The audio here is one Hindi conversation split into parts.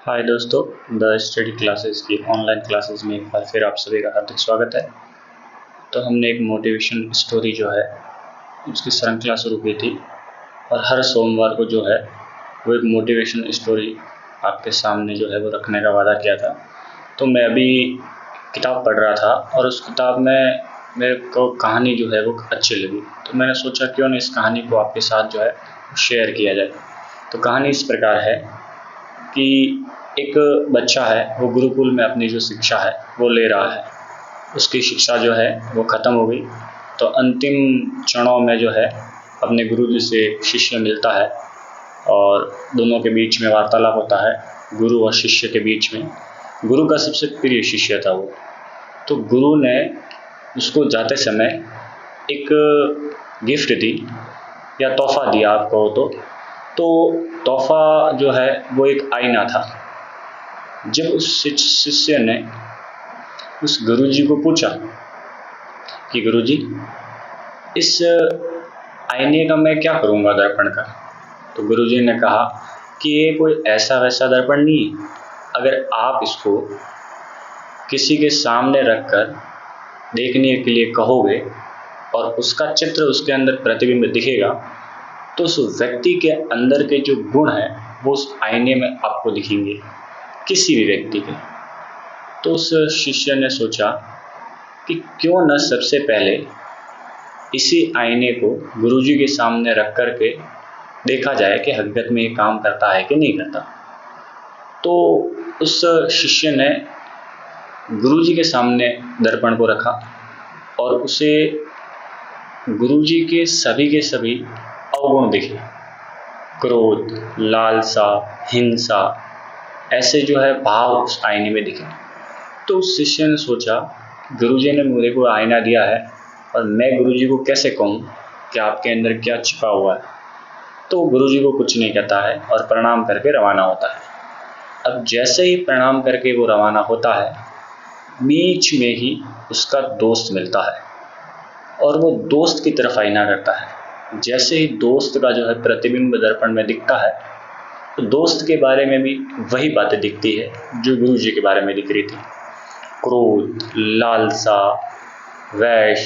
हाय दोस्तों, द स्टडी क्लासेस की ऑनलाइन क्लासेस में एक बार फिर आप सभी का हार्दिक स्वागत है। तो हमने एक मोटिवेशन स्टोरी जो है उसकी श्रृंखला शुरू की थी और हर सोमवार को जो है वो एक मोटिवेशन स्टोरी आपके सामने जो है वो रखने का वादा किया था। तो मैं अभी किताब पढ़ रहा था और उस किताब में मेरे को कहानी जो है वो अच्छी लगी, तो मैंने सोचा क्यों ना इस कहानी को आपके साथ जो है शेयर किया जाए। तो कहानी इस प्रकार है कि एक बच्चा है, वो गुरुकुल में अपनी जो शिक्षा है वो ले रहा है। उसकी शिक्षा जो है वो ख़त्म हो गई, तो अंतिम क्षणों में जो है अपने गुरुजी से शिष्य मिलता है और दोनों के बीच में वार्तालाप होता है, गुरु और शिष्य के बीच में। गुरु का सबसे प्रिय शिष्य था वो। तो गुरु ने उसको जाते समय एक गिफ्ट दी या तोहफ़ा दिया आप कहो तो तोहफ़ा जो है वो एक आईना था। जब उस शिष्य ने उस गुरुजी को पूछा कि गुरुजी, इस आईने का मैं क्या करूँगा, दर्पण का? तो गुरुजी ने कहा कि ये कोई ऐसा वैसा दर्पण नहीं है। अगर आप इसको किसी के सामने रखकर देखने के लिए कहोगे और उसका चित्र उसके अंदर प्रतिबिंब दिखेगा, तो उस व्यक्ति के अंदर के जो गुण हैं वो उस आईने में आपको दिखेंगे, किसी भी व्यक्ति के। तो उस शिष्य ने सोचा कि क्यों न सबसे पहले इसी आईने को गुरुजी के सामने रख कर के देखा जाए कि हकीकत में ये काम करता है कि नहीं करता। तो उस शिष्य ने गुरुजी के सामने दर्पण को रखा और उसे गुरुजी के सभी अवगुण दिखे, क्रोध, लालसा, हिंसा, ऐसे जो है भाव उस आईने में दिखे। तो उस शिष्य ने सोचा, गुरुजी ने मेरे को आईना दिया है और मैं गुरुजी को कैसे कहूँ कि आपके अंदर क्या छिपा हुआ है। तो गुरुजी को कुछ नहीं कहता है और प्रणाम करके रवाना होता है। अब जैसे ही प्रणाम करके वो रवाना होता है, बीच में ही उसका दोस्त मिलता है और वो दोस्त की तरफ आईना करता है। जैसे ही दोस्त का जो है प्रतिबिंब दर्पण में दिखता है, तो दोस्त के बारे में भी वही बातें दिखती है जो गुरुजी के बारे में दिख रही थी। क्रोध, लालसा, वैश,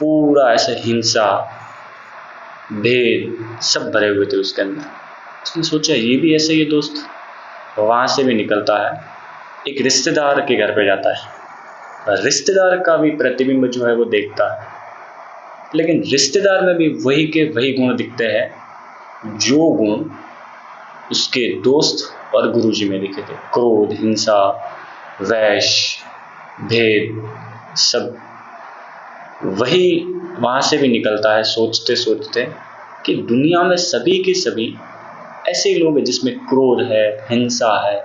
पूरा ऐसे हिंसा, भेद सब भरे हुए थे उसके अंदर। उसने सोचा ये भी ऐसे ही दोस्त। वहाँ से भी निकलता है, एक रिश्तेदार के घर पे जाता है। रिश्तेदार का भी प्रतिबिंब जो है वो देखता है, लेकिन रिश्तेदार में भी वही के वही गुण दिखते हैं जो गुण उसके दोस्त और गुरुजी में दिखे थे। क्रोध, हिंसा, वैश, भेद, सब वही वहाँ से भी निकलता है, सोचते सोचते कि दुनिया में सभी के सभी ऐसे लोग हैं जिसमें क्रोध है, हिंसा है,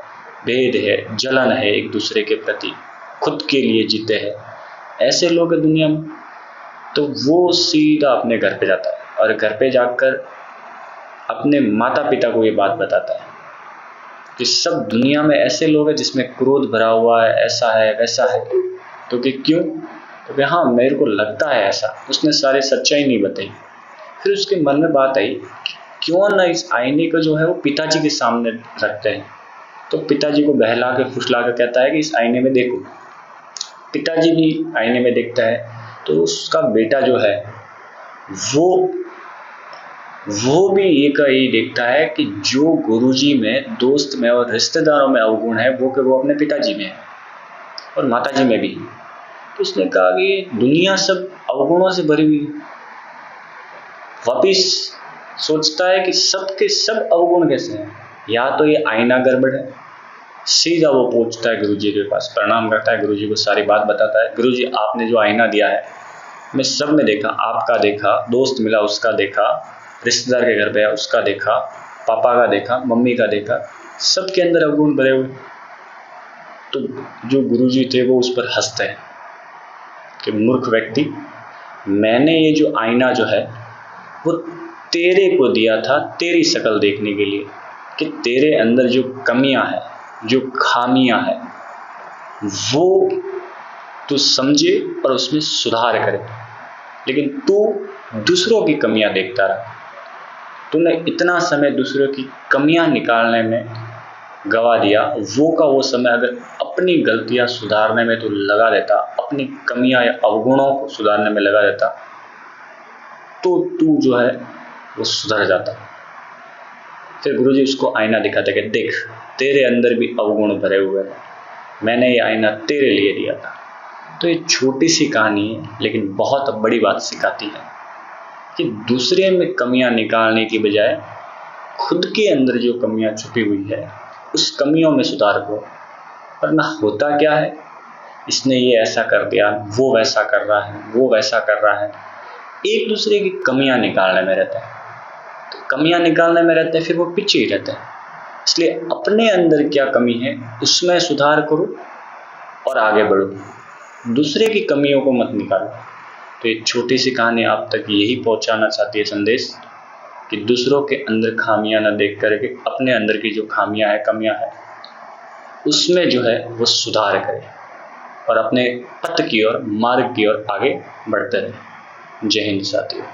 भेद है, जलन है एक दूसरे के प्रति, खुद के लिए जीते हैं, ऐसे लोग हैं दुनिया में। तो वो सीधा अपने घर पे जाता है और घर पे जाकर अपने माता पिता को ये बात बताता है कि सब दुनिया में ऐसे लोग हैं जिसमें क्रोध भरा हुआ है, ऐसा है वैसा है। तो कि क्यों? तो कि हाँ, मेरे को लगता है ऐसा। उसने सारी सच्चाई नहीं बताई। फिर उसके मन में बात आई कि क्यों ना इस आईने को जो है वो पिताजी के सामने रखते हैं। तो पिताजी को बहला के फुसला कर कहता है कि इस आईने में देखो। पिताजी भी आईने में देखता है, तो उसका बेटा जो है वो भी ये का यही देखता है कि जो गुरुजी में, दोस्त में और रिश्तेदारों में अवगुण है वो अपने पिताजी में है और माताजी में भी। तो उसने कहा कि दुनिया सब अवगुणों से भरी हुई है। वापिस सोचता है कि सब के सब अवगुण कैसे हैं, या तो ये आईना गड़बड़ है। सीधा वो पहुंचता है गुरुजी के पास, प्रणाम करता है, गुरुजी को सारी बात बताता है। गुरुजी, आपने जो आईना दिया है मैं सब में देखा, आपका देखा, दोस्त मिला उसका देखा, रिश्तेदार के घर पे आया उसका देखा, पापा का देखा, मम्मी का देखा, सबके अंदर अवगुण भरे हुए। तो जो गुरुजी थे वो उस पर हंसते हैं कि मूर्ख व्यक्ति, मैंने ये जो आईना जो है वो तेरे को दिया था तेरी शक्ल देखने के लिए, कि तेरे अंदर जो कमियां हैं, जो खामियां हैं, वो तू समझे और उसमें सुधार करे। लेकिन तू दूसरों की कमियां देखता रहा। तूने इतना समय दूसरों की कमियां निकालने में गवा दिया, वो का वो समय अगर अपनी गलतियां सुधारने में तो लगा देता, अपनी कमियां या अवगुणों को सुधारने में लगा देता, तो तू जो है वो सुधर जाता। फिर गुरुजी उसको आईना दिखाते कि देख, तेरे अंदर भी अवगुण भरे हुए हैं, मैंने ये आईना तेरे लिए दिया था। तो ये छोटी सी कहानी है, लेकिन बहुत बड़ी बात सिखाती है कि दूसरे में कमियां निकालने की बजाय खुद के अंदर जो कमियां छुपी हुई है उस कमियों में सुधार करो। वरना होता क्या है, इसने ये ऐसा कर दिया, वो वैसा कर रहा है, वो वैसा कर रहा है, एक दूसरे की कमियां निकालने में रहता है। तो कमियां निकालने में रहते हैं, फिर वो पीछे ही रहते हैं। इसलिए अपने अंदर क्या कमी है उसमें सुधार करो और आगे बढ़ो, दूसरे की कमियों को मत निकालो। तो ये छोटी सी कहानी आप तक यही पहुंचाना चाहती है संदेश कि दूसरों के अंदर खामियां न देख करके अपने अंदर की जो खामियां है, कमियां है, उसमें जो है वो सुधार करें और अपने पथ की ओर, मार्ग की ओर आगे बढ़ते रहें। जय हिंद साथियों।